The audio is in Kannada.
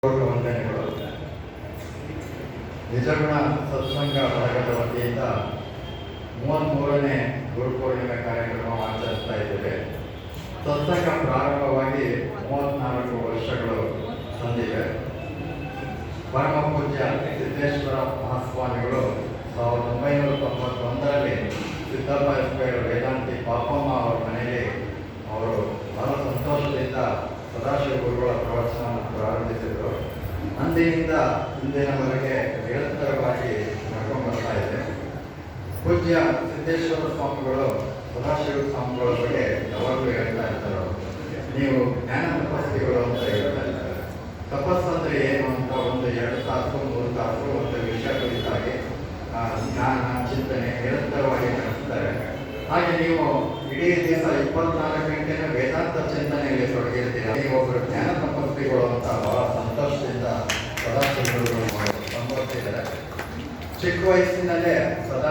ವಂದನೆಗಳು. ನಿಜಗುಣ ಸತ್ಸಂಗ ಬಳಗದ ವತಿಯಿಂದ 33ನೇ ಗುರುಪೂರ್ಣಿಮೆ ಕಾರ್ಯಕ್ರಮ ಆಚರಿಸ್ತಾ ಇದ್ದೇವೆ. ಸತ್ಸಂಗ ಪ್ರಾರಂಭವಾಗಿ 34 ವರ್ಷಗಳು ಸಂದಿವೆ. ಪರಮ ಪೂಜ್ಯ ಸಿದ್ದೇಶ್ವರ ಮಹಾಸ್ವಾಮಿಗಳು 1991ರಲ್ಲಿ ಸಿದ್ದಪ್ಪ ಎಸ್ಪೈರ್ ವೇದಾಂತಿ ಪಾಪಮ್ಮ ಅವರ ಮನೆಯಲ್ಲಿ ಅವರು ಬಹಳ ಸಂತೋಷದಿಂದ ಸದಾಶಿವ ಗುರುಗಳ ಪ್ರವಚನವನ್ನು ಪ್ರಾರಂಭಿಸಿದರು. ಅಂದಿನಿಂದ ಇಂದಿನವರೆಗೆ ನಿರಂತರವಾಗಿ ನಡ್ಕೊಂಡು ಬರ್ತಾ ಇದೆ. ಪೂಜ್ಯ ಸಿದ್ದೇಶ್ವರ ಸ್ವಾಮಿಗಳು ಸದಾಶಿವ ಸ್ವಾಮಿಗಳ ಬಗ್ಗೆ ಯಾವಾಗಲೂ ಹೇಳ್ತಾ ಇರ್ತಾರೆ, ನೀವು ಜ್ಞಾನ ತಪಸ್ವಿಗಳು ಅಂತ ಹೇಳ್ತಾ ಇದ್ದಾರೆ. ತಪಸ್ಸಂದ್ರೆ ಏನು ಅಂತ ಒಂದು 2 ತಾಸು 3 ತಾಸು ಒಂದು ವಿಷಯ ಕುರಿತಾಗಿ ಜ್ಞಾನ ಚಿಂತನೆ ನಿರಂತರವಾಗಿ ನಡೆಸ್ತಾರೆ. ಹಾಗೆ ನೀವು ಇಡೀ ದಿವಸ 24 ಗಂಟೆನ ವೇದಾಂತ ಚಿಂತನೆಯಲ್ಲಿ ತೊಡಗಿರ್ತೀರ. ನೀವು ಒಬ್ಬರು ಜ್ಞಾನ ತಪಸ್ವಿಗಳು ಅಂತ ಬಹಳ ಸಂತೋಷದಿಂದ ಸದಾಶಿವಗಳು ಸಂಬೋಧಿಸಿದ್ದಾರೆ. ಚಿಕ್ಕ ವಯಸ್ಸಿನಲ್ಲೇ ಸದಾ